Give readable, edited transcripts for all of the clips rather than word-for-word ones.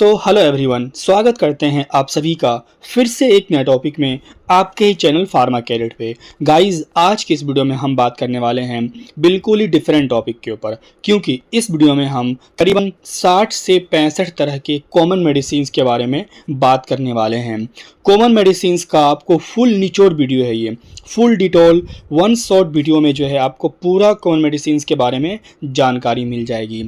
Hello everyone, स्वागत करते हैं आप सभी का फिर से एक नए टॉपिक में आपके ही चैनल फार्मा कैरेट पे। गाइस, आज की इस वीडियो में हम बात करने वाले हैं बिल्कुल ही डिफरेंट टॉपिक के ऊपर, क्योंकि इस वीडियो में हम करीबन 60 से 65 तरह के कॉमन मेडिसिन्स के बारे में बात करने वाले हैं। कॉमन मेडिसिन्स का आपको फुल निचोड़ वीडियो है, ये full detail one shot video में जो है आपको पूरा कॉमन मेडिसिन्स के बारे में जानकारी मिल जाएगी।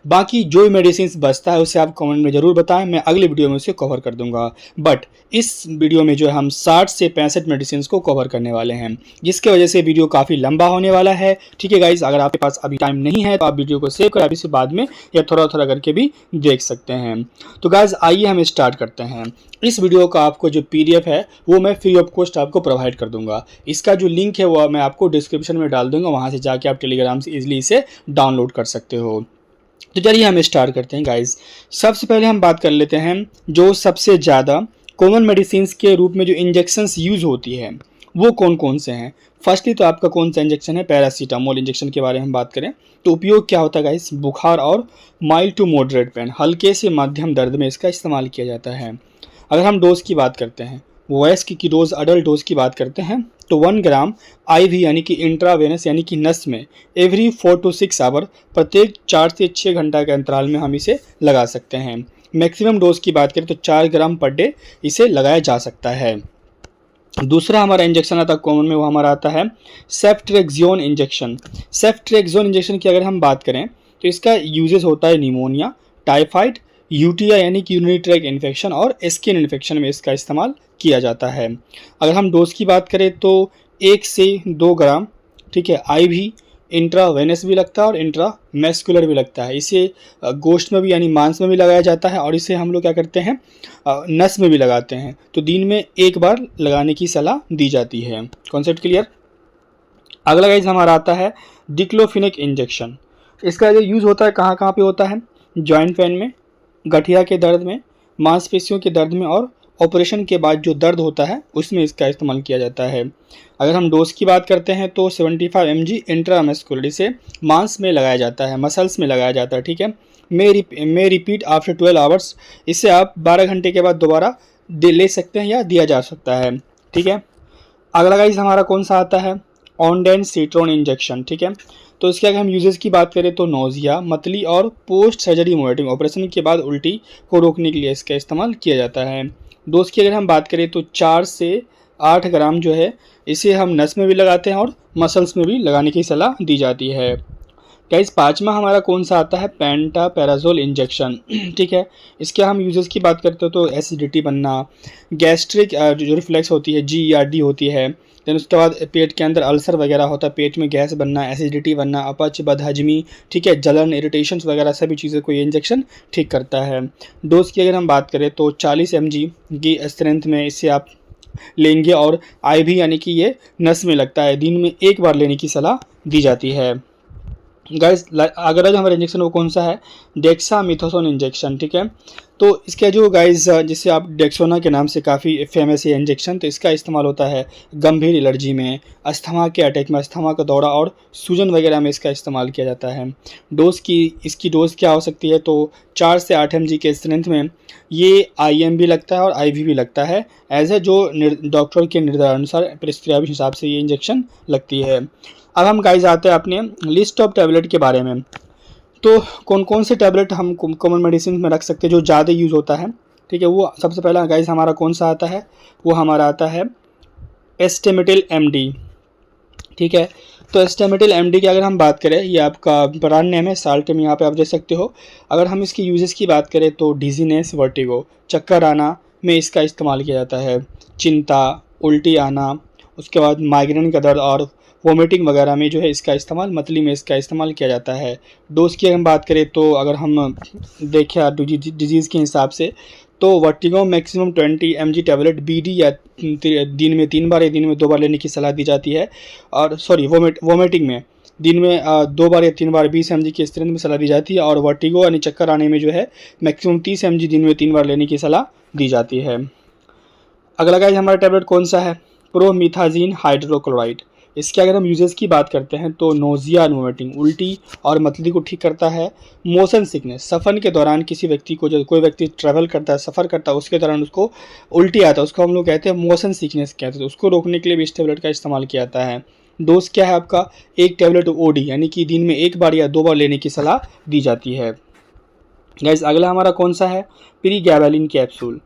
बाकी जो मेडिसिन्स बचता है उसे आप कमेंट में ज़रूर बताएं, मैं अगले वीडियो में उसे कवर कर दूंगा। बट इस वीडियो में जो है हम 60 से 65 मेडिसिन्स को कवर करने वाले हैं, जिसके वजह से वीडियो काफ़ी लंबा होने वाला है। ठीक है गाइज, अगर आपके पास अभी टाइम नहीं है तो आप वीडियो को सेव कर अभी से बाद में या थोड़ा थोड़ा करके भी देख सकते हैं। तो गाइज आइए हम स्टार्ट करते हैं। इस वीडियो का आपको जो PDF है वो मैं फ्री ऑफ कॉस्ट आपको प्रोवाइड कर दूंगा। इसका जो लिंक है वो मैं आपको डिस्क्रिप्शन में डाल दूंगा, वहाँ से जाके आप टेलीग्राम से इजीली इसे डाउनलोड कर सकते हो। तो चलिए हम स्टार्ट करते हैं गाइज। सबसे पहले हम बात कर लेते हैं जो सबसे ज़्यादा कॉमन मेडिसिन्स के रूप में जो इंजेक्शंस यूज़ होती है वो कौन कौन से हैं। फर्स्टली तो आपका कौन सा इंजेक्शन है, पैरासीटामोल इंजेक्शन के बारे में हम बात करें तो उपयोग क्या होता है गाइस, बुखार और माइल्ड टू मॉडरेट पेन, हल्के से मध्यम दर्द में इसका इस्तेमाल किया जाता है। अगर हम डोज की बात करते हैं, वयस्क की डोज, अडल्ट डोज की बात करते हैं तो 1 ग्राम IV यानी कि इंट्रावेनस यानी कि नस में एवरी 4 to 6 आवर, प्रत्येक 4 से 6 घंटा के अंतराल में हम इसे लगा सकते हैं। मैक्सिमम डोज की बात करें तो 4 ग्राम पर डे इसे लगाया जा सकता है। दूसरा हमारा इंजेक्शन आता है कॉमन में, वो हमारा आता है सेफ्ट्रेक्सोन इंजेक्शन। सेफ्ट्रेक्सोन इंजेक्शन की अगर हम बात करें तो इसका यूजेस होता है निमोनिया, टाइफाइड, UTI यानी कि यूरिनरी ट्रैक्ट इन्फेक्शन और स्किन इन्फेक्शन में इसका इस्तेमाल किया जाता है। अगर हम डोज की बात करें तो 1 से 2 ग्राम, ठीक है, IV इंट्रावेनस भी लगता है और इंट्रामस्कुलर भी लगता है। इसे गोश्त में भी यानी मांस में भी लगाया जाता है और इसे हम लोग क्या करते हैं, नस में भी लगाते हैं। तो दिन में 1 बार लगाने की सलाह दी जाती है। Concept clear. अगला गाइस हमारा आता है डिक्लोफिनेक इंजेक्शन। इसका जो यूज़ होता है कहाँ कहाँ पे होता है, जॉइंट पेन में, गठिया के दर्द में, मांसपेशियों के दर्द में और ऑपरेशन के बाद जो दर्द होता है उसमें इसका इस्तेमाल किया जाता है। अगर हम डोज की बात करते हैं तो 75 mg इंट्रामस्कुलर इसे मांस में लगाया जाता है, मसल्स में लगाया जाता है। ठीक है, मे रिपीट आफ्टर 12 आवर्स, इसे आप 12 घंटे के बाद दोबारा ले सकते हैं या दिया जा सकता है। ठीक है, अगला गाइस हमारा कौन सा आता है, ऑनडेनसिट्रोन इंजेक्शन। ठीक है, तो इसके अगर हम यूजेस की बात करें तो नोजिया, मतली और पोस्ट सर्जरी वोमिटिंग, ऑपरेशन के बाद उल्टी को रोकने के लिए इसका इस्तेमाल किया जाता है। डोज की अगर हम बात करें तो 4 से 8 ग्राम जो है इसे हम नस में भी लगाते हैं और मसल्स में भी लगाने की सलाह दी जाती है। गाइस, पाँचवा हमारा कौन सा आता है, पेंटापेराजोल इंजेक्शन। ठीक है, इसके हम यूजेस की बात करते हो तो एसिडिटी बनना, गैस्ट्रिक जो रिफ्लेक्स होती है, GERD होती है, देन उसके बाद पेट के अंदर अल्सर वगैरह होता है, पेट में गैस बनना, एसिडिटी बनना, अपच, बदहजमी, ठीक है, जलन, इरिटेशंस वगैरह सभी चीज़ों को ये इंजेक्शन ठीक करता है। डोज की अगर हम बात करें तो 40 mg की स्ट्रेंथ में इसे आप लेंगे और IV यानी कि ये नस में लगता है, दिन में 1 बार लेने की सलाह दी जाती है। गाइस, अगला जो हमारा इंजेक्शन वो कौन सा है, डेक्सामेथासोन इंजेक्शन। ठीक है, तो इसका जो गाइस जिसे आप डेक्सोना के नाम से काफ़ी फेमस है इंजेक्शन, तो इसका इस्तेमाल होता है गंभीर एलर्जी में, अस्थमा के अटैक में, अस्थमा का दौरा और सूजन वगैरह में इसका इस्तेमाल किया जाता है। इसकी डोज क्या हो सकती है तो 4 से 8 mg के स्ट्रेंथ में ये IM भी लगता है और IV भी लगता है, एज ए जो डॉक्टर के निर्देशानुसार प्रिस्क्राइब हिसाब से ये इंजेक्शन लगती है। अब हम गाइस आते हैं अपने लिस्ट ऑफ टैबलेट के बारे में। तो कौन कौन से टैबलेट हम कॉमन मेडिसिन में रख सकते हैं जो ज़्यादा यूज़ होता है। ठीक है, वो सबसे पहला गाइस हमारा कौन सा आता है, वो हमारा आता है एस्टेमेटिल MD। ठीक है, तो एस्टेमेटिल MD की अगर हम बात करें, ये आपका ब्रांड नेम है, साल्टेम यहाँ पे आप देख सकते हो। अगर हम इसकी यूजेस की बात करें तो डिजीनेस, वर्टिगो, चक्कर आना में इसका इस्तेमाल किया जाता है, चिंता, उल्टी आना, उसके बाद माइग्रेन का दर्द और वोमिटिंग वगैरह में जो है इसका इस्तेमाल, मतली में इसका इस्तेमाल किया जाता है। डोज की हम बात करें तो अगर हम देखें डिजीज़ के हिसाब से तो vertigo maximum 20 mg tablet BD या दिन में 3 बार या दिन में 2 बार लेने की सलाह दी जाती है। और वोमिटिंग में दिन में 2 बार या 3 बार 20 mg की स्ट्रेंथ में सलाह दी जाती है। और वर्टिगो यानी चक्कर आने में जो है मैक्सिमम 30 mg दिन में 3 बार लेने की सलाह दी जाती है। अगला गाइस हमारा टैबलेट कौन सा है, प्रोमिथाजीन हाइड्रोक्लोराइड। इसके अगर हम यूजेस की बात करते हैं तो नोजिया एंड वोमिटिंग, उल्टी और मतली को ठीक करता है। मोशन सिकनेस, सफ़र के दौरान किसी व्यक्ति को, जब कोई व्यक्ति ट्रैवल करता है, सफ़र करता है, उसके दौरान उसको उल्टी आता है, उसको हम लोग कहते हैं मोशन सिकनेस कहते हैं, तो उसको रोकने के लिए भी इस टेबलेट का इस्तेमाल किया जाता है। डोज क्या है आपका, एक टेबलेट ओडी यानी कि दिन में एक बार या 2 बार लेने की सलाह दी जाती है। गाइस अगला हमारा कौन सा है, प्रीगैबलिन कैप्सूल।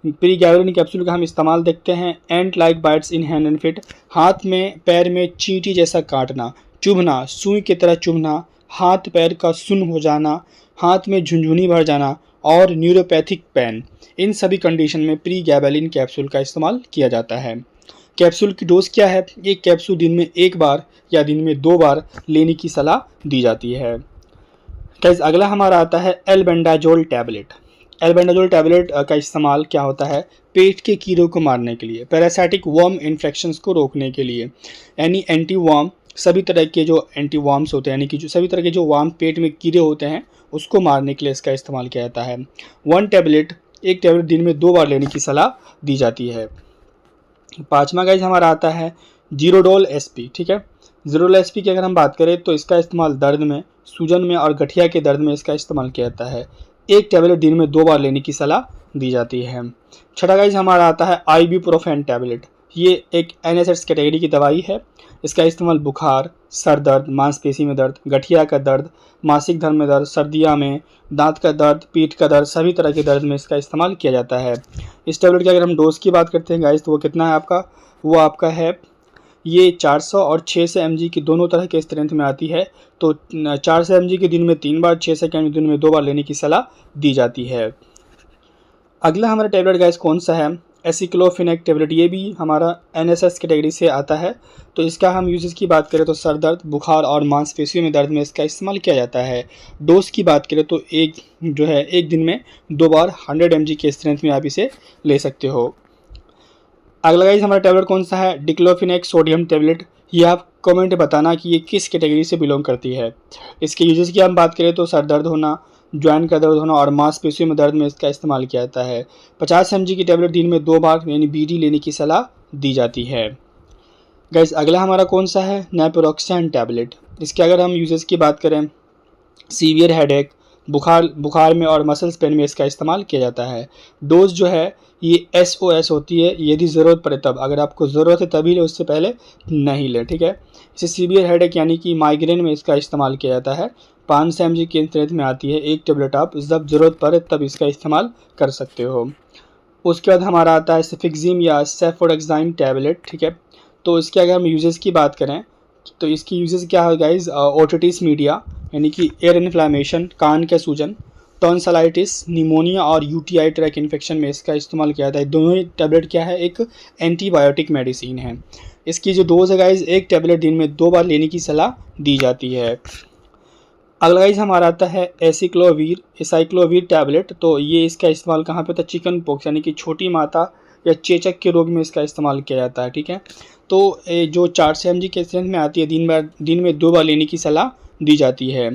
प्रीगैबलिन कैप्सूल का हम इस्तेमाल देखते हैं। Ant like bites in hand and feet, हाथ में पैर में चींटी जैसा काटना, चुभना, सुई की तरह चुभना, हाथ पैर का सुन्न हो जाना, हाथ में झुंझुनी भर जाना और न्यूरोपैथिक पेन, इन सभी कंडीशन में प्रीगैबलिन कैप्सूल का इस्तेमाल किया जाता है। कैप्सूल की डोज क्या है, एक कैप्सूल दिन में एक बार या दिन में 2 बार लेने की सलाह दी जाती है। गाइस अगला हमारा आता है एल्बेंडाजोल टैबलेट। एल्बेंडाजोल टैबलेट का इस्तेमाल क्या होता है, पेट के कीड़ों को मारने के लिए, पैरासाइटिक वर्म इन्फेक्शंस को रोकने के लिए, यानी एंटी वर्म, सभी तरह के जो एंटी वर्म्स होते हैं, यानी कि जो सभी तरह के जो वर्म पेट में कीड़े होते हैं उसको मारने के लिए इसका इस्तेमाल किया जाता है। एक टैबलेट दिन में 2 बार लेने की सलाह दी जाती है। 5वां गाइस हमारा आता है जीरोडोल एसपी। ठीक है, जीरोडोल एसपी की अगर हम बात करें तो इसका इस्तेमाल दर्द में, सूजन में और गठिया के दर्द में इसका इस्तेमाल किया जाता है। एक टैबलेट दिन में 2 बार लेने की सलाह दी जाती है। 6वां गाइस हमारा आता है आइबुप्रोफेन टैबलेट। ये एक एनएसएड्स कैटेगरी की दवाई है। इसका इस्तेमाल बुखार, सर दर्द, मांसपेशी में दर्द, गठिया का दर्द, मासिक धर्म में दर्द, सर्दियाँ में, दांत का दर्द, पीठ का दर्द, सभी तरह के दर्द में इसका इस्तेमाल किया जाता है। इस टैबलेट की अगर हम डोज की बात करते हैं गाइस तो वो कितना है आपका, वो आपका है ये 400 और 600 mg की दोनों तरह के स्ट्रेंथ में आती है। तो 400 mg के दिन में 3 बार, 600 के दिन में 2 बार लेने की सलाह दी जाती है। अगला हमारा टैबलेट गाइस कौन सा है, एसिक्लोफेनेक टैबलेट। ये भी हमारा एनएसएस कैटेगरी से आता है। तो इसका हम यूजेस की बात करें तो सर दर्द, बुखार और मांसपेशियों में दर्द में इसका इस्तेमाल किया जाता है। डोज की बात करें तो एक दिन में 2 बार 100 mg के स्ट्रेंथ में आप इसे ले सकते हो। अगला गाइस हमारा टैबलेट कौन सा है, डिक्लोफेनेक सोडियम टैबलेट। ये आप कमेंट में बताना कि ये किस कैटेगरी से बिलोंग करती है। इसके यूजेस की हम बात करें तो सर दर्द होना, ज्वाइंट का दर्द होना और मांसपेशियों में दर्द में इसका इस्तेमाल किया जाता है। 50 mg की टैबलेट दिन में 2 बार यानी बीडी लेने की सलाह दी जाती है। गाइस अगला हमारा कौन सा है, नेपरोक्सेन टैबलेट। इसके अगर हम यूजेस की बात करें, सीवियर हेडेक, बुखार में और मसल्स पेन में इसका इस्तेमाल किया जाता है। डोज जो है ये SOS होती है, यदि ज़रूरत पड़े तब, अगर आपको ज़रूरत है तभी ले, उससे पहले नहीं ले। ठीक है, इसे सीवियर हेडेक यानी कि माइग्रेन में इसका इस्तेमाल किया जाता है। 500 mg की स्ट्रेंथ में आती है। एक टैबलेट आप जब ज़रूरत पड़े तब इसका इस्तेमाल कर सकते हो। उसके बाद हमारा आता है सेफिक्सिम या सेफोडेक्साइन टैबलेट। ठीक है, तो इसके अगर हम यूजेस की बात करें तो इसकी यूजेस क्या है गाइज, ओटिटिस मीडिया यानी कि एयर इन्फ्लामेशन, कान के सूजन, टॉन्सिलाइटिस, निमोनिया और यूटीआई ट्रैक इन्फेक्शन में इसका इस्तेमाल किया जाता है। दोनों ही टैबलेट क्या है, एक एंटीबायोटिक मेडिसिन है। इसकी जो डोज है गाइज, एक टैबलेट दिन में 2 बार लेने की सलाह दी जाती है। अगला गाइज हमारा आता है एसाइक्लोवीर टैबलेट। तो ये इसका इस्तेमाल कहाँ पे होता है, चिकन पॉक्स यानी कि छोटी माता या चेचक के रोग में इसका इस्तेमाल किया जाता है। ठीक है, तो जो 400 mg के स्ट्रेंथ में आती है, दिन में 2 बार लेने की सलाह दी जाती है।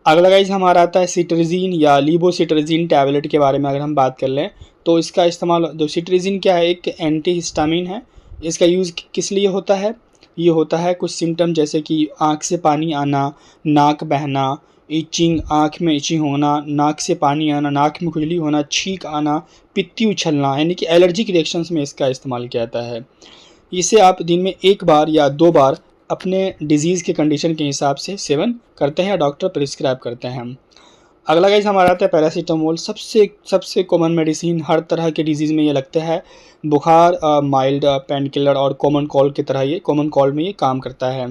अगला गाइज हमारा आता है सिट्रिजिन या लीवोसिट्रिजिन टैबलेट के बारे में अगर हम बात कर लें तो इसका इस्तेमाल, जो सिट्रिजिन क्या है, एक एंटीहिस्टामिन है। इसका यूज़ किस लिए होता है, ये होता है कुछ सिम्टम जैसे कि आँख से पानी आना, नाक बहना, इचिंग, आँख में इचिंग होना, नाक से पानी आना, नाक में खुजली होना, छींक आना, पित्ती उछलना, यानी कि एलर्जिक रिएक्शंस में इसका इस्तेमाल किया जाता है। इसे आप दिन में 1 बार या 2 बार अपने डिजीज़ के कंडीशन के हिसाब से सेवन करते हैं या डॉक्टर प्रिस्क्राइब करते हैं। अगला गाइस हमारा आता है पैरासीटामोल। सबसे कॉमन मेडिसिन, हर तरह के डिजीज़ में ये लगता है। बुखार, माइल्ड पेन किलर और कॉमन कॉल्ड की तरह ये कॉमन कॉल्ड में ये काम करता है।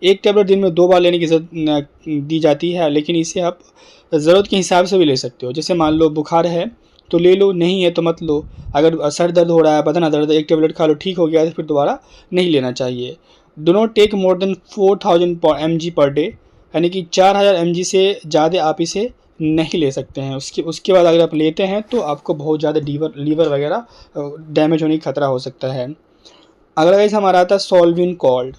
एक टैबलेट दिन में 2 बार लेने की ज़रूरत दी जाती है, लेकिन इसे आप ज़रूरत के हिसाब से भी ले सकते हो। जैसे मान लो बुखार है तो ले लो, नहीं है तो मत लो। अगर सर दर्द हो रहा है, बदन दर्द, एक टैबलेट खा लो, ठीक हो गया तो फिर दोबारा नहीं लेना चाहिए। Do not take more than 4000 mg per day, यानी कि 4000 mg से ज़्यादा आप इसे नहीं ले सकते हैं। उसके बाद अगर आप लेते हैं तो आपको बहुत ज़्यादा लीवर वगैरह डैमेज होने की खतरा हो सकता है। अगला गाइस हमारा आता है सॉल्विन कॉल्ड।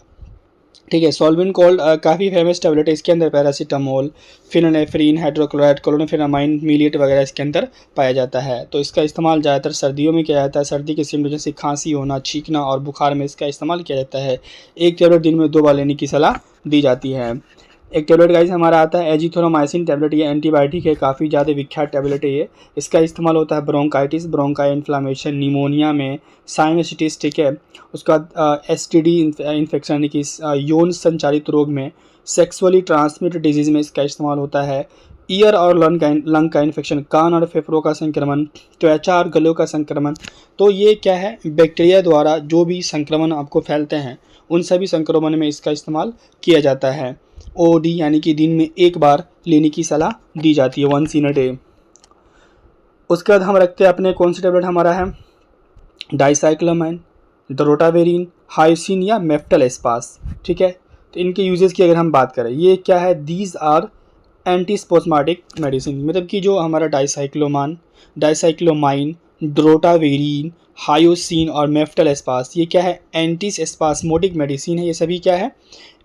ठीक है। सॉल्वेंट कोल्ड काफ़ी फेमस टैबलेट है, इसके अंदर पैरासीटामोल, फिनोनेफ्रीन, हाइड्रोक्लोराइड, क्लोरोफेनामाइन, मीलिएट वगैरह इसके अंदर पाया जाता है। तो इसका इस्तेमाल ज़्यादातर सर्दियों में किया जाता है। सर्दी के सिम्टम जैसे खांसी होना, छींकना और बुखार में इसका इस्तेमाल किया जाता है। एक टैबलेट दिन में 2 बार लेने की सलाह दी जाती है। एक टैबलेट गाइस हमारा आता है एजिथ्रोमाइसिन टैबलेट। ये एंटीबायोटिक है, काफ़ी ज़्यादा विख्यात टैबलेट है ये। इसका इस्तेमाल होता है ब्रोंकाइटिस, ब्रोंकाई इन्फ्लामेशन, निमोनिया में, साइनसाइटिस, ठीक है। उसका एसटीडी इन्फेक्शन यानी कि यौन संचारित रोग में, सेक्सुअली ट्रांसमिटेड डिजीज़ में इसका इस्तेमाल होता है। ईयर और लंग का इन्फेक्शन, कान और फेफड़ों का संक्रमण, त्वचा और गलों का संक्रमण। तो ये क्या है, बैक्टीरिया द्वारा जो भी संक्रमण आपको फैलते हैं उन सभी संक्रमण में इसका इस्तेमाल किया जाता है। ओडी यानी कि दिन में 1 बार लेने की सलाह दी जाती है, 1 इन अ डे। उसके बाद हम रखते हैं अपने कौन सी टैबलेट हमारा है, डाइसाइक्लोमाइन, ड्रोटावेरिन, हाइसिन या मेफ्टल एस्पास, ठीक है। तो इनके यूजेस की अगर हम बात करें, ये क्या है, दीज आर एंटीस्पोस्माटिक मेडिसिन, मतलब कि जो हमारा डाइसाइक्लोमाइन, ड्रोटावेरिन, हायोसिन और मेफ्टल एस्पास, ये क्या है, एंटीस्पास्मोटिक मेडिसिन है। ये सभी क्या है,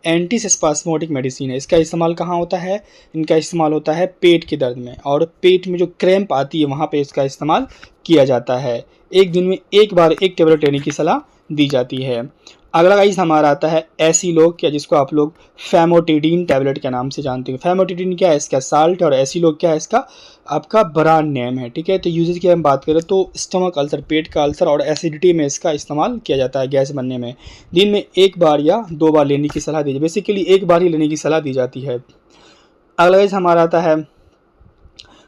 एंटीस्पास्मोटिक मेडिसिन है। इसका इस्तेमाल कहाँ होता है, इनका इस्तेमाल होता है पेट के दर्द में, और पेट में जो क्रैम्प आती है वहाँ पे इसका इस्तेमाल किया जाता है। एक दिन में 1 बार एक टैबलेट लेने की सलाह दी जाती है। अगला गाइस हमारा आता है एसिलोक, या जिसको आप लोग फैमोटिडीन टैबलेट के नाम से जानते हैं। फैमोटिडीन क्या है, इसका साल्ट, और एसिलोक क्या है, इसका आपका ब्रांड नेम है, ठीक है। तो यूजेस की हम बात करें तो स्टमक अल्सर, पेट का अल्सर और एसिडिटी में इसका इस्तेमाल किया जाता है, गैस बनने में। दिन में 1 बार या 2 बार लेने की सलाह दी जाती है, बेसिकली 1 बार ही लेने की सलाह दी जाती है। अगला गाइस हमारा आता है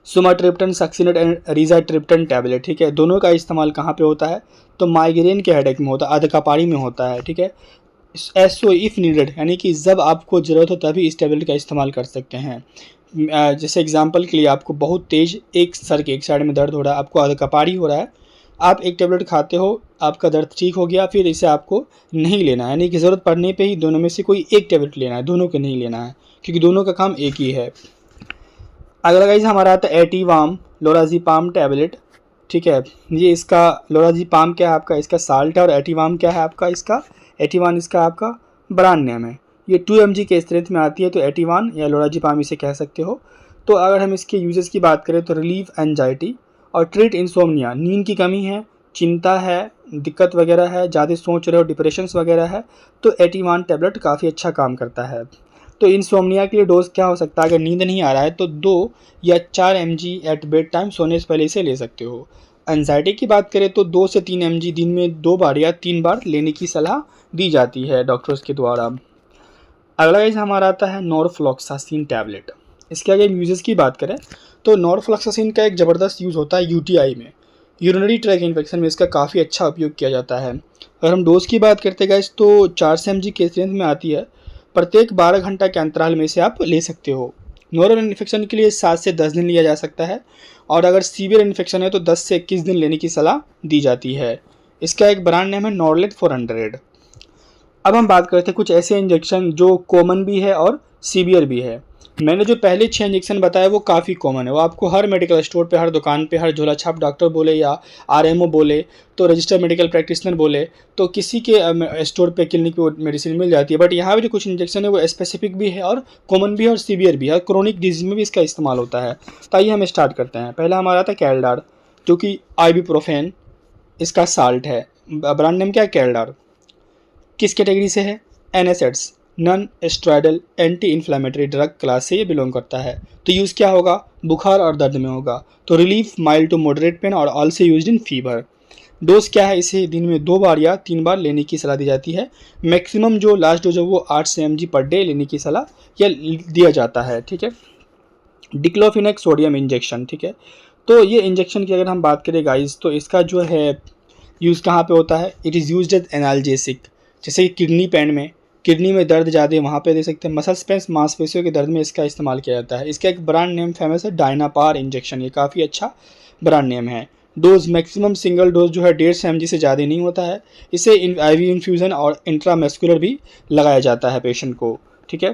सुमाट्रिप्टन, सक्सिनेट एंड रिजाट्रिप्टन टैबलेट, ठीक है। दोनों का इस्तेमाल कहाँ पे होता है, तो माइग्रेन के हेडेक में होता है, अधकापाड़ी में होता है, ठीक है। एसओ इफ़ नीडेड, यानी कि जब आपको ज़रूरत हो तभी इस टैबलेट का इस्तेमाल कर सकते हैं। जैसे एग्जांपल के लिए, आपको बहुत तेज़ एक सर के एक साइड में दर्द हो रहा है, आपको अधकापाड़ी हो रहा है, आप एक टैबलेट खाते हो, आपका दर्द ठीक हो गया, फिर इसे आपको नहीं लेना है, यानी कि ज़रूरत पड़ने पे ही दोनों में से कोई एक टैबलेट लेना है, दोनों को नहीं लेना है, क्योंकि दोनों का काम एक ही है। अगला गाइस हमारा आता है एटीवाम लोराज़ेपाम टैबलेट, ठीक है। ये इसका लोराज़ेपाम क्या है आपका, इसका साल्ट है, और एटीवाम क्या है आपका, इसका एटीवान इसका आपका ब्रांड नेम है। ये 2 mg के स्ट्रेंथ में आती है, तो एटीवान या लोराज़ेपाम इसे कह सकते हो। तो अगर हम इसके यूजेस की बात करें तो रिलीफ एंजाइटी और ट्रीट इंसोम्निया, नींद की कमी है, चिंता है, दिक्कत वगैरह है, ज़्यादा सोच रहे हो, डिप्रेशंस वगैरह है, तो एटीवान टैबलेट काफ़ी अच्छा काम करता है। तो इंसोम्निया के लिए डोज क्या हो सकता है, अगर नींद नहीं आ रहा है तो 2 या 4 mg एट बेड टाइम, सोने से पहले इसे ले सकते हो। एंजाइटी की बात करें तो 2 से 3 mg दिन में 2 बार या 3 बार लेने की सलाह दी जाती है डॉक्टर्स के द्वारा। अगला गाइस हमारा आता है नॉरफ्लॉक्सासिन टैबलेट। इसके अगर यूजेस की बात करें तो नॉरफ्लॉक्सासिन का एक ज़बरदस्त यूज़ होता है यूटीआई में, यूरिनरी ट्रैक इन्फेक्शन में इसका काफ़ी अच्छा उपयोग किया जाता है। अगर हम डोज की बात करते गाइस तो 4 से mg के स्ट्रेंथ में आती है, प्रत्येक 12 घंटा के अंतराल में इसे आप ले सकते हो। नॉरल इन्फेक्शन के लिए 7 से 10 दिन लिया जा सकता है, और अगर सीवियर इन्फेक्शन है तो 10 से 21 दिन लेने की सलाह दी जाती है। इसका एक ब्रांड नेम है नॉर्लेट 400। अब हम बात करते हैं कुछ ऐसे इंजेक्शन जो कॉमन भी है और सीवियर भी है। मैंने जो पहले 6 इंजेक्शन बताया वो काफ़ी कॉमन है, वो आपको हर मेडिकल स्टोर पे, हर दुकान पे, हर झोला छाप डॉक्टर बोले या आरएमओ बोले तो रजिस्टर्ड मेडिकल प्रैक्टिशनर बोले तो किसी के स्टोर पे, क्लिनिक पे मेडिसिन मिल जाती है। बट यहाँ पे जो कुछ इंजेक्शन है वो स्पेसिफिक भी है और कॉमन भी है और सीवियर भी है, और क्रोनिक डिजीज में भी इसका इस्तेमाल होता है। तो आइए हम स्टार्ट करते हैं। पहला हमारा था कैल्डार, जो कि आइबुप्रोफेन इसका साल्ट है, ब्रांड नेम क्या है, कैल्डार। किस कैटेगरी से है, NSAIDs, non steroidal anti inflammatory drug class से ये बिलोंग करता है। तो यूज़ क्या होगा, बुखार और दर्द में होगा, तो relief mild to moderate pain और also used in fever. Dose क्या है, इसे दिन में 2 बार या 3 बार लेने की सलाह दी जाती है। मैक्सिमम जो लास्ट डोज है वो 8 से mg पर डे लेने की सलाह या दिया जाता है, ठीक है। डिक्लोफिनेक सोडियम इंजेक्शन, ठीक है। तो ये इंजेक्शन की अगर हम बात करें गाइस तो इसका जो है यूज़ कहाँ पे होता है, it is used as analgesic, जैसे कि किडनी पेन में, किडनी में दर्द ज़्यादा है वहाँ पे दे सकते हैं। मसल्स पेन, मांसपेशियों के दर्द में इसका इस्तेमाल किया जाता है। इसका एक ब्रांड नेम फेमस है डायनापार इंजेक्शन, ये काफ़ी अच्छा ब्रांड नेम है। डोज मैक्सिमम सिंगल डोज जो है 1.5 mg से ज़्यादा नहीं होता है। इसे IV इन्फ्यूज़न और इंट्रामस्कुलर भी लगाया जाता है पेशेंट को, ठीक है।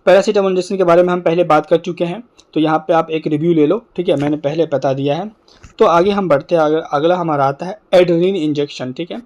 पैरासीटामोल इंजेक्शन के बारे में हम पहले बात कर चुके हैं, तो यहाँ पे आप एक रिव्यू ले लो, ठीक है, मैंने पहले बता दिया है। तो आगे हम बढ़ते हैं, अगला हमारा आता है एड्रेनलिन इंजेक्शन, ठीक है।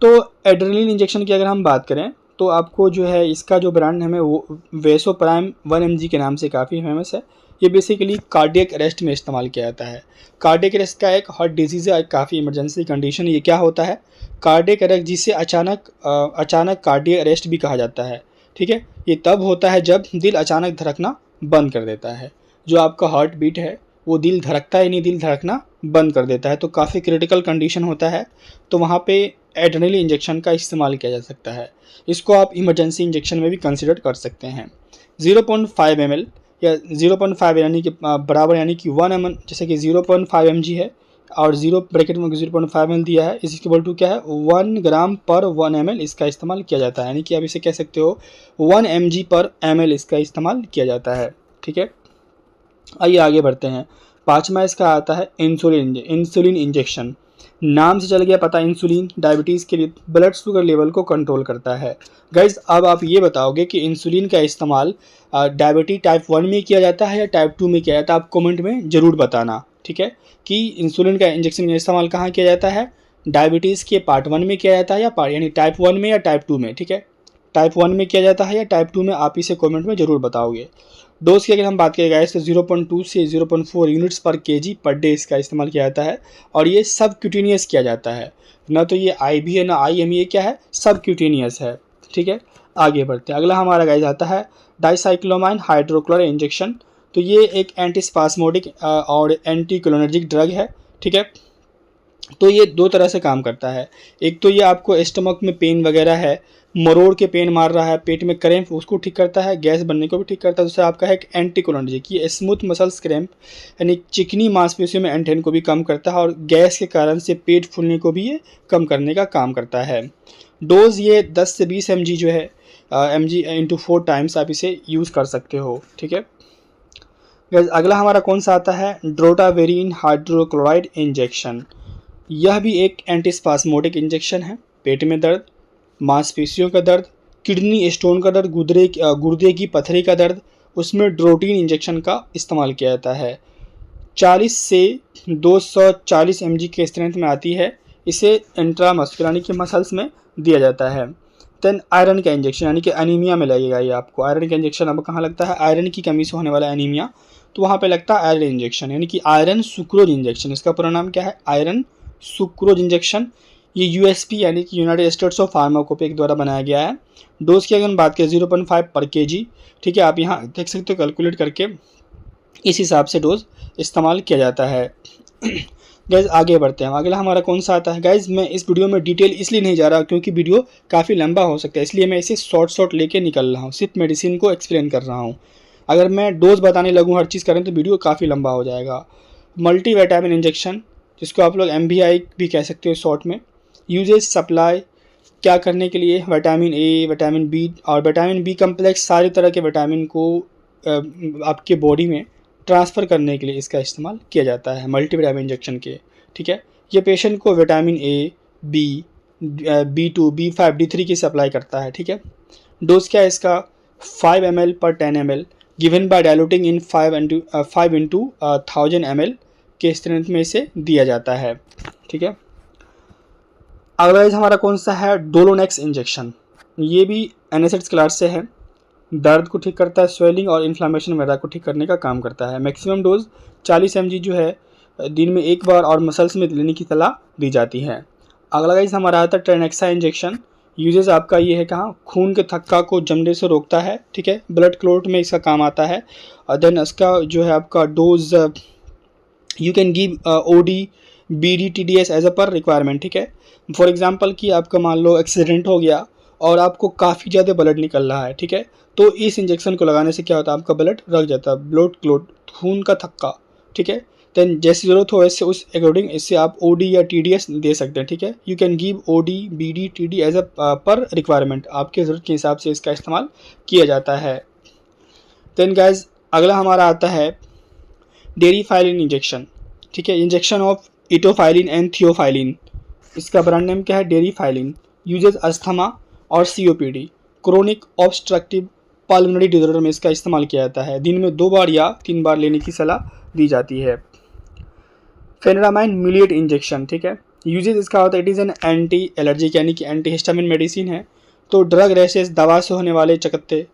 तो एड्रेनलिन इंजेक्शन की अगर हम बात करें तो आपको जो है इसका जो ब्रांड नेम है वो वेसोप्राइम 1 mg के नाम से काफ़ी फेमस है। ये बेसिकली कार्डियक अरेस्ट में इस्तेमाल किया जाता है। कार्डियक अरेस्ट का एक हार्ट डिजीज़ है, काफ़ी इमरजेंसी कंडीशन। ये क्या होता है? कार्डियक अरेस्ट, जिसे अचानक कार्डियक अरेस्ट भी कहा जाता है। ठीक है, ये तब होता है जब दिल अचानक धड़कना बंद कर देता है। जो आपका हार्ट बीट है वो दिल धड़कता ही नहीं, दिल धड़कना बंद कर देता है, तो काफ़ी क्रिटिकल कंडीशन होता है। तो वहाँ पे एड्रेनलिन इंजेक्शन का इस्तेमाल किया जा सकता है। इसको आप इमरजेंसी इंजेक्शन में भी कंसिडर कर सकते हैं। 0.5 ml या 0.5 यानी कि बराबर, यानी कि 1 ml, जैसे कि 0.5 mg है और 0 ब्रैकेट में 0.5 ml दिया है, इस इक्वल टू क्या है 1 ग्राम पर 1 ml इसका इस्तेमाल किया जाता है। यानी कि आप इसे कह सकते हो 1 mg पर ml इसका इस्तेमाल किया जाता है। ठीक है, आइए आगे बढ़ते हैं। 5वां इसका आता है इंसुलिन इंजेक्शन। नाम से चल गया पता, इंसुलिन डायबिटीज़ के लिए ब्लड शुगर लेवल को कंट्रोल करता है। गाइज अब आप ये बताओगे कि इंसुलिन का इस्तेमाल डायबिटीज टाइप 1 में किया जाता है या टाइप 2 में किया जाता है? आप कमेंट में ज़रूर बताना। ठीक है, कि इंसुलिन का इंजेक्शन का इस्तेमाल कहाँ किया जाता है? डायबिटीज़ के पार्ट 1 में किया जाता है या यानी टाइप 1 में या टाइप 2 में? ठीक है, टाइप 1 में किया जाता है या टाइप 2 में? आप इसे कमेंट में ज़रूर बताओगे। डोज की अगर हम बात करें गाइस तो 0.2 से 0.4 यूनिट्स पर केजी पर डे इसका इस्तेमाल किया जाता है और ये सब क्यूटेनियस किया जाता है, ना तो ये आईवी है ना आईएम, ये क्या है? सब क्यूटेनियस है। ठीक है, आगे बढ़ते हैं। अगला हमारा गाइस आता है डाइसाइक्लोमाइन हाइड्रोक्लोराइड इंजेक्शन। तो ये एक एंटीस्पास्मोडिक और एंटीकोलिनर्जिक ड्रग है। ठीक है, तो ये दो तरह से काम करता है। एक तो ये आपको स्टमक में पेन वगैरह है, मरोड़ के पेन मार रहा है, पेट में क्रैम्प, उसको ठीक करता है, गैस बनने को भी ठीक करता है। दूसरा आपका है एंटीकोलिनर्जिक, ये स्मूथ मसल्स क्रैम्प यानी चिकनी मांसपेशियों में एंटेन को भी कम करता है और गैस के कारण से पेट फूलने को भी ये कम करने का काम करता है। डोज ये 10 से 20 mg जो है mg इंटू 4 टाइम्स आप इसे यूज़ कर सकते हो। ठीक है, अगला हमारा कौन सा आता है? Drotaverine hydrochloride injection. यह भी एक एंटीस्पास्मोडिक इंजेक्शन है। पेट में दर्द, मांसपेशियों का दर्द, किडनी स्टोन का दर्द, गुर्दे की पथरी का दर्द, उसमें ड्रोटीन इंजेक्शन का इस्तेमाल किया जाता है। 40 से 240 mg के स्ट्रेंथ में आती है। इसे इंट्रामस्कुलर यानी कि मसल्स में दिया जाता है। देन आयरन का इंजेक्शन, यानी कि एनीमिया में लगेगा ये आपको। आयरन का इंजेक्शन अब कहाँ लगता है? आयरन की कमी से होने वाला एनीमिया, तो वहाँ पे लगता है आयरन इंजेक्शन, यानी कि आयरन सुक्रोज इंजेक्शन। इसका पूरा नाम क्या है? Iron sucrose injection. ये यूएसपी यानी कि यूनाइटेड स्टेट्स ऑफ फार्माकोपिक द्वारा बनाया गया है। डोज की अगर हम बात करें 0.5 पर केजी। ठीक है, आप यहाँ देख सकते हो कैलकुलेट करके, इस हिसाब से डोज इस्तेमाल किया जाता है। गाइज आगे बढ़ते हैं। अगला हमारा कौन सा आता है? गाइज मैं इस वीडियो में डिटेल इसलिए नहीं जा रहा क्योंकि वीडियो काफ़ी लंबा हो सकता है, इसलिए मैं इसे शॉर्ट लेके निकल रहा हूँ, सिर्फ मेडिसिन को एक्सप्लेन कर रहा हूँ। अगर मैं डोज बताने लगूँ हर चीज़ करें तो वीडियो काफ़ी लंबा हो जाएगा। मल्टीविटामिन इंजेक्शन, जिसको आप लोग MVI भी कह सकते हो शॉर्ट में। यूजेज सप्लाई क्या करने के लिए? विटामिन ए, विटामिन बी और विटामिन बी कम्प्लेक्स, सारी तरह के विटामिन को आपके बॉडी में ट्रांसफ़र करने के लिए इसका इस्तेमाल किया जाता है मल्टीविटामिन इंजेक्शन के। ठीक है, ये पेशेंट को vitamin A, B, B2, B5, D3 की सप्लाई करता है। ठीक है, डोज क्या है इसका? 5 ml पर 10 ml given by diluting in 5 into 1000 ml के स्ट्रेंथ में इसे दिया जाता है। ठीक है, अगला हमारा कौन सा है? डोलोनेक्स इंजेक्शन। ये भी एनेसेट्स क्लास से है। दर्द को ठीक करता है, स्वेलिंग और इन्फ्लामेशन वगैरह को ठीक करने का काम करता है। मैक्सिमम डोज 40 mg जो है दिन में एक बार और मसल्स में लेने की सलाह दी जाती है। अगला गाइस हमारा आता है ट्रेनेक्सा इंजेक्शन। यूजेस आपका ये है कहाँ? खून के थक्का को जमने से रोकता है। ठीक है, ब्लड क्लॉट में इसका काम आता है। देन इसका जो है आपका dose you can give OD BD TDS as a per requirement. ठीक है, फॉर एग्जांपल कि आपका मान लो एक्सीडेंट हो गया और आपको काफ़ी ज़्यादा ब्लड निकल रहा है। ठीक है, तो इस इंजेक्शन को लगाने से क्या होता है? आपका ब्लड रख जाता है, ब्लड क्लॉट, खून का थक्का। ठीक है, देन जैसी ज़रूरत हो इससे उस अकॉर्डिंग इससे आप OD या TDS दे सकते हैं। ठीक है, you can give OD BD TD as a per requirement, आपके ज़रूरत के हिसाब से इसका इस्तेमाल किया जाता है। देन गाइज अगला हमारा आता है डेरिफाइलिन इंजेक्शन। ठीक है, इंजेक्शन ऑफ इटोफाइलिन एंड थियोफाइलिन। इसका ब्रांड नेम क्या है? डेरिफाइलिन। यूजेस अस्थमा और COPD, chronic obstructive pulmonary disorder में इसका इस्तेमाल किया जाता है। दिन में 2 बार या 3 बार लेने की सलाह दी जाती है। फेनरामाइन मिलिएट इंजेक्शन। ठीक है, यूजेस इसका होता है, it is an anti allergic यानी कि एंटी हिस्टामिन मेडिसिन है। तो ड्रग रैशेस, दवा से होने वाले चकत्ते,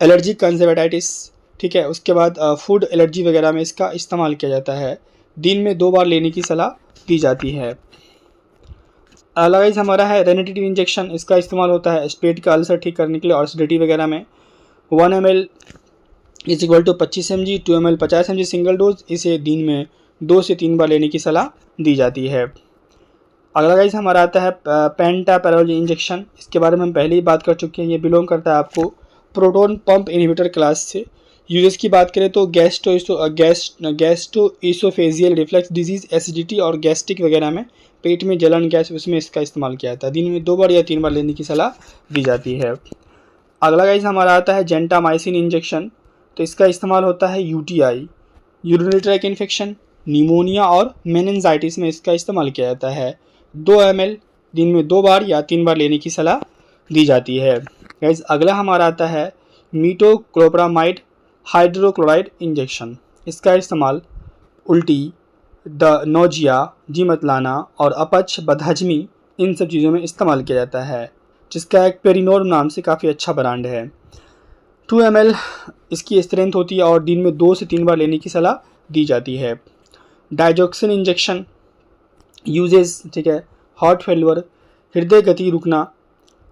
एलर्जिक कंजर्वेटाइटिस, ठीक है। उसके बाद फूड एलर्जी वगैरह में इसका इस्तेमाल किया जाता है। दिन में 2 बार लेने की सलाह दी जाती है। अगला गाइस हमारा है रेनिटेटिव इंजेक्शन। इसका इस्तेमाल होता है पेट का अल्सर ठीक करने के लिए और एसिडिटी वगैरह में। 1 ml is equal to 25 mg, 2 ml 50 mg single dose. इसे दिन में 2 से 3 बार लेने की सलाह दी जाती है। अगला गाइस हमारा आता है पेंटापेरोल इंजेक्शन। इसके बारे में हम पहले ही बात कर चुके हैं। ये बिलोंग करता है आपको प्रोटोन पंप इनहिबिटर क्लास से। यूजेस की बात करें तो गैस्ट्रोइसोफेजियल रिफ्लक्स डिजीज, एसिडिटी और गैस्ट्रिक वगैरह में पेट में जलन, गैस, उसमें इसका इस्तेमाल किया जाता है। दिन में 2 बार या 3 बार लेने की सलाह दी जाती है। अगला गाइस हमारा आता है जेंटामाइसिन इंजेक्शन। तो इसका इस्तेमाल होता है UTI, urinary track infection, pneumonia और मेनिंजाइटिस में इसका इस्तेमाल किया जाता है। 2 ml दिन में 2 बार या 3 बार लेने की सलाह दी जाती है। गाइस अगला हमारा आता है मीटोक्लोप्रामाइड हाइड्रोक्लोराइड इंजेक्शन। इसका इस्तेमाल उल्टी, नोजिया, जी मतलाना और अपच, बदहजमी, इन सब चीज़ों में इस्तेमाल किया जाता है, जिसका एक पेरिनोर्म नाम से काफ़ी अच्छा ब्रांड है। 2 ml इसकी स्ट्रेंथ होती है और दिन में 2 से 3 बार लेने की सलाह दी जाती है। डाइजोक्सिन इंजेक्शन यूजेस, ठीक है, हार्ट फेलियर, हृदय गति रुकना।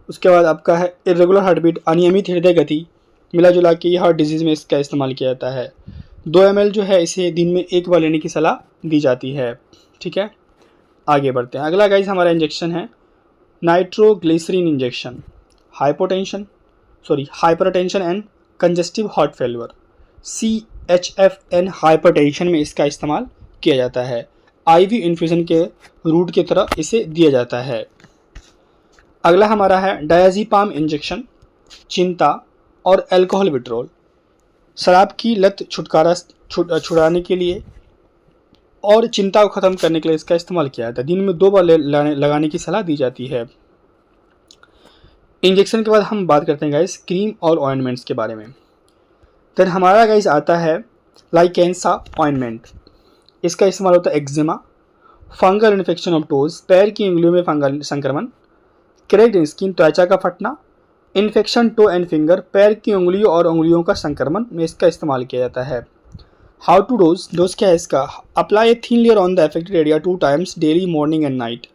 उसके बाद आपका है इरेगुलर हार्ट बीट, अनियमित हृदय गति, मिला जुला के हार्ट डिजीज़ में इसका इस्तेमाल किया जाता है। 2 ml जो है इसे दिन में 1 बार लेने की सलाह दी जाती है, ठीक है। आगे बढ़ते हैं। अगला गाइस हमारा इंजेक्शन है nitroglycerin injection. Hypertension and congestive heart failure, CHF and hypertension में इसका इस्तेमाल किया जाता है। आईवी इन्फ्यूजन के रूट की तरह इसे दिया जाता है। अगला हमारा है डायज़ेपाम इंजेक्शन। चिंता और अल्कोहल विड्रॉल, शराब की लत छुड़ाने के लिए और चिंता को ख़त्म करने के लिए इसका इस्तेमाल किया जाता है। दिन में 2 बार लगाने की सलाह दी जाती है। इंजेक्शन के बाद हम बात करते हैं गाइस क्रीम और ऑइंटमेंट्स के बारे में। देन हमारा गाइस आता है लाइकेंसा ऑइंटमेंट। इसका इस्तेमाल होता है eczema, fungal infection of toes, पैर की उंगलियों में फंगल संक्रमण, क्रैक्ड स्किन, त्वचा का फटना, इन्फेक्शन टो एंड फिंगर, पैर की उंगलियों और उंगलियों का संक्रमण में इसका इस्तेमाल किया जाता है। हाउ टू डोज क्या है इसका? Apply a thin layer on the affected area 2 times daily, morning and night.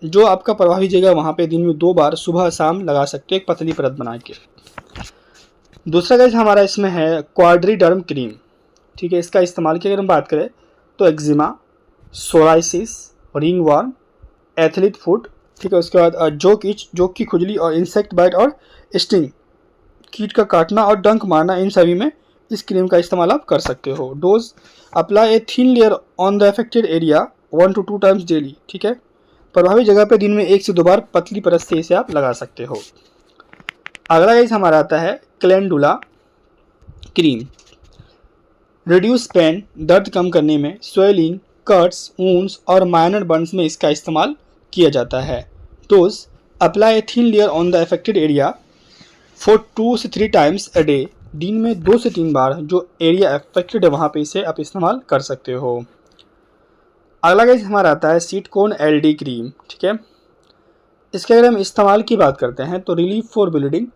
जो आपका प्रभावी जगह वहाँ पे दिन में 2 बार सुबह शाम लगा सकते हो, एक पतली परत बना के। दूसरा गाइस हमारा इसमें है क्वाड्रीडर्म क्रीम, ठीक है। इसका इस्तेमाल की अगर हम बात करें तो eczema, psoriasis, ring worm, athlete foot, ठीक है। उसके बाद जोक की खुजली और इंसेक्ट बाइट और स्टिंग, कीट का काटना और डंक मारना, इन सभी में इस क्रीम का इस्तेमाल आप कर सकते हो। Dose apply a thin layer on the affected area 1 to 2 times daily, ठीक है। प्रभावी जगह पे दिन में 1 से 2 बार पतली परत से इसे आप लगा सकते हो। अगला गाइस हमारा आता है कैलेंडुला क्रीम। रिड्यूस पेन, दर्द कम करने में, स्वेलिंग, कट्स, वुंड्स और माइनर बर्न्स में इसका इस्तेमाल किया जाता है। Dose apply a thin layer on the affected area for 2 से 3 टाइम्स अ डे। दिन में 2 से 3 बार जो एरिया अफेक्टेड है वहाँ पे इसे आप इस्तेमाल कर सकते हो। अगला गाइस हमारा आता है सिटकोन LD क्रीम, ठीक है। इसके अगर हम इस्तेमाल की बात करते हैं तो रिलीफ फॉर ब्लीडिंग,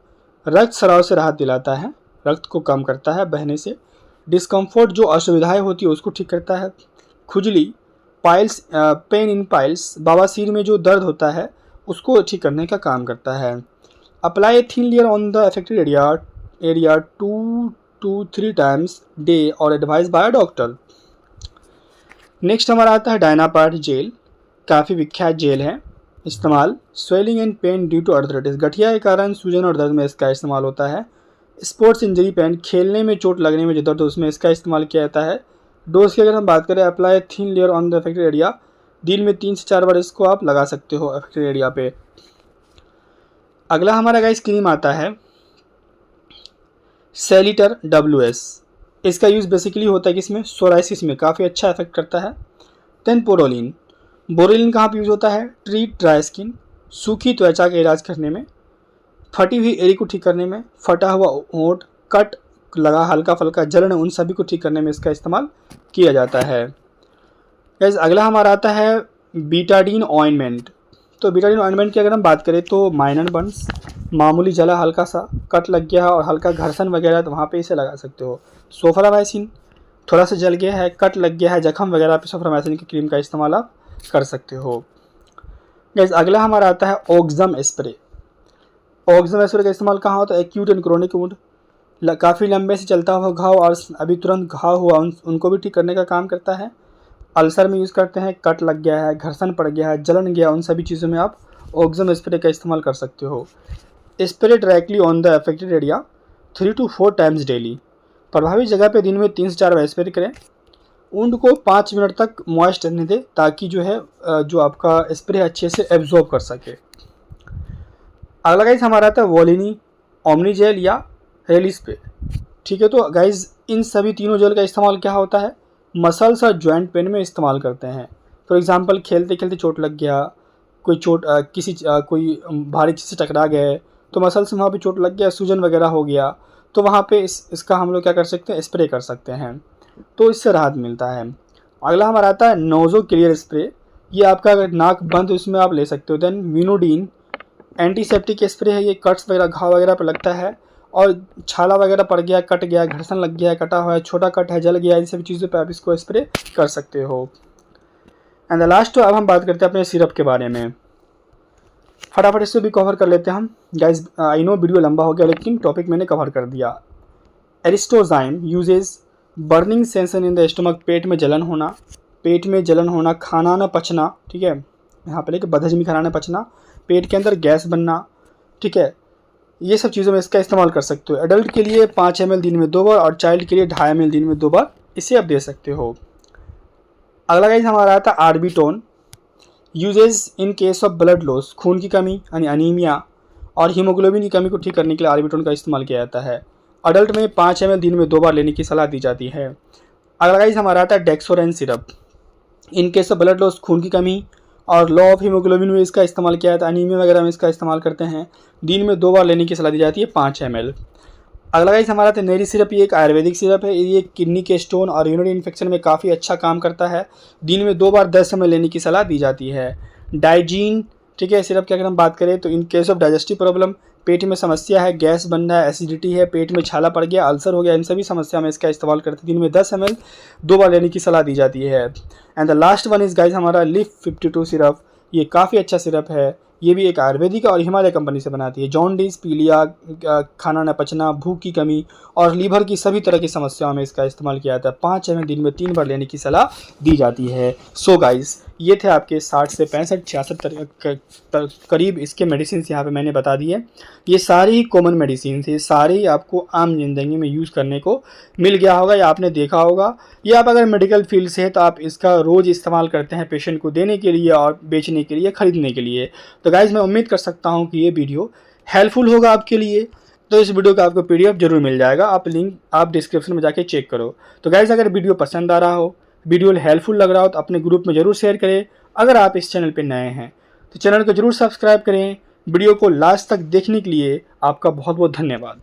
रक्त स्राव से राहत दिलाता है, रक्त को कम करता है बहने से, डिस्कम्फर्ट जो असुविधाएं होती है उसको ठीक करता है, खुजली, पाइल्स, पेन इन पाइल्स, बवासीर में जो दर्द होता है उसको ठीक करने का काम करता है। Apply thin layer on the affected area 2 to 3 times day और एडवाइज बाय डॉक्टर। नेक्स्ट हमारा आता है डायनापार्ट जेल। काफ़ी विख्यात जेल है। इस्तेमाल swelling and pain due to arthritis, गठिया के कारण सूजन और दर्द में इसका इस्तेमाल होता है। स्पोर्ट्स इंजरी पेन, खेलने में चोट लगने में जो दर्द उसमें इसका इस्तेमाल किया जाता है। डोज की अगर हम बात करें apply thin layer on the affected area, दिन में 3 से 4 बार इसको आप लगा सकते हो अफेक्टेड एरिया पे। अगला हमारा गाइस क्रीम आता है सेलिटर WS। इसका यूज़ बेसिकली होता है कि इसमें सोराइसिस में काफ़ी अच्छा इफेक्ट करता है। देन पोरोलिन, बोरोलिन कहाँ पर यूज़ होता है? ट्रीट ड्राई स्किन, सूखी त्वचा का इलाज करने में, फटी हुई एड़ी को ठीक करने में, फटा हुआ होंठ, कट लगा हल्का फल्का जलन, उन सभी को ठीक करने में इसका इस्तेमाल किया जाता है। गाइस अगला हमारा आता है बीटाडीन ऑइंटमेंट। तो बीटाडीन ऑइंटमेंट की अगर हम बात करें तो माइनर बर्न्स, मामूली जला, हल्का सा कट लग गया है और हल्का घर्षण वगैरह, तो वहाँ पे इसे लगा सकते हो। सोफ्रामाइसिन, थोड़ा सा जल गया है, कट लग गया है, जख्म वगैरह पे सोफ्रामाइसिन की क्रीम का इस्तेमाल आप कर सकते हो। गाइस अगला हमारा आता है ऑक्सम स्प्रे। ऑक्सम स्प्रे का इस्तेमाल कहाँ होता है? एक्यूट एंड क्रोनिक वुंड, काफ़ी लंबे से चलता हुआ घाव और अभी तुरंत घाव हुआ उनको भी ठीक करने का काम करता है। अल्सर में यूज़ करते हैं, कट लग गया है, घर्षण पड़ गया है, जलन गया, उन सभी चीज़ों में आप ऑक्सम स्प्रे का इस्तेमाल कर सकते हो। Spray directly on the affected area 3 to 4 times daily. प्रभावित जगह पे दिन में 3 से 4 बार स्प्रे करें। वुंड को 5 मिनट तक मॉइस्ट रहने दें ताकि जो है जो आपका स्प्रे अच्छे से एब्जॉर्ब कर सके। अगला गाइस हमारा आता है वोलिनी, ओमनी जेल या रेलिस पे। ठीक है, तो गाइस इन सभी तीनों जेल का इस्तेमाल क्या होता है? मसल्स और जॉइंट पेन में इस्तेमाल करते हैं। फॉर एग्जांपल खेलते खेलते चोट लग गया, कोई चोट कोई भारी चीज़ से टकरा गए तो मसल्स में वहाँ पे चोट लग गया, सूजन वगैरह हो गया, तो वहाँ पे इसका हम लोग क्या कर सकते हैं? स्प्रे कर सकते हैं, तो इससे राहत मिलता है। अगला हमारा आता है नोजो क्लियर स्प्रे। ये आपका अगर नाक बंद तो इसमें आप ले सकते हो। देन विनोडीन एंटीसेप्टिक स्प्रे है। ये कट्स वगैरह, घाव वगैरह पर लगता है और छाला वगैरह पड़ गया, कट गया, घर्षण लग गया, कटा हुआ है, छोटा कट है, जल गया, इन सभी चीज़ों पे आप इसको स्प्रे कर सकते हो। एंड द लास्ट अब हम बात करते हैं अपने सिरप के बारे में। फटाफट इसको भी कवर कर लेते हैं हम। गाइस आई नो वीडियो लंबा हो गया लेकिन टॉपिक मैंने कवर कर दिया। Aristozyme uses burning sensation in the stomach, पेट में जलन होना, खाना न पचना, ठीक है, यहाँ पे लेके बदहजमी, खाना न पचना, पेट के अंदर गैस बनना, ठीक है, ये सब चीज़ों में इसका इस्तेमाल कर सकते हो। एडल्ट के लिए 5 ml दिन में 2 बार और चाइल्ड के लिए 2.5 ml दिन में 2 बार इसे आप दे सकते हो। अगला गाइस हमारा आता है आर्बिटोन। Uses in case of blood loss, खून की कमी यानी अनीमिया और हीमोग्लोबिन की कमी को ठीक करने के लिए आर्बिटोन का इस्तेमाल किया जाता है। अडल्ट में 5 ml दिन में 2 बार लेने की सलाह दी जाती है। अगला गाइस हमारा आता है Dexorange syrup. In case of blood loss, खून की कमी और लो ऑफ हीमोग्लोबिन में इसका इस्तेमाल किया जाता है, अनीमिया वगैरह में इसका इस्तेमाल करते हैं। दिन में 2 बार लेने की सलाह दी जाती है, 5 ml। अगला गाइस हमारा था नेरी सिरप। ये एक आयुर्वेदिक सिरप है। ये किडनी के स्टोन और यूरिनरी इन्फेक्शन में काफ़ी अच्छा काम करता है। दिन में 2 बार 10 ml लेने की सलाह दी जाती है। डाइजीन, ठीक है, सिरप की अगर हम बात करें तो in case of digestive problem, पेट में समस्या है, गैस बनना है, एसिडिटी है, पेट में छाला पड़ गया, अल्सर हो गया, इन सभी समस्या में इसका इस्तेमाल करते हैं। दिन में 10 ml 2 बार लेने की सलाह दी जाती है। And the last one is guys हमारा लिफ 52 सिरप। ये काफ़ी अच्छा सिरप है। ये भी एक आयुर्वेदिक और हिमालय कंपनी से बनाती है। जॉन्डिस, पीलिया, खाना न पचना, भूख की कमी और लीवर की सभी तरह की समस्याओं में इसका इस्तेमाल किया जाता है। 5 ml दिन में 3 बार लेने की सलाह दी जाती है। सो गाइस ये थे आपके 60 से 65 66 करीब इसके मेडिसिन यहाँ पे मैंने बता दिए। ये सारी ही कॉमन मेडिसिन थे, सारे ही आपको आम जिंदगी में यूज़ करने को मिल गया होगा या आपने देखा होगा, या आप अगर मेडिकल फील्ड से है तो आप इसका रोज़ इस्तेमाल करते हैं पेशेंट को देने के लिए और बेचने के लिए, ख़रीदने के लिए। तो गाइज़ मैं उम्मीद कर सकता हूँ कि ये वीडियो हेल्पफुल होगा आपके लिए। तो इस वीडियो का आपको PDF जरूर मिल जाएगा, आप लिंक आप डिस्क्रिप्शन में जाके चेक करो। तो गाइज़ अगर वीडियो पसंद आ रहा हो, वीडियो हेल्पफुल लग रहा हो तो अपने ग्रुप में ज़रूर शेयर करें। अगर आप इस चैनल पर नए हैं तो चैनल को ज़रूर सब्सक्राइब करें। वीडियो को लास्ट तक देखने के लिए आपका बहुत बहुत धन्यवाद।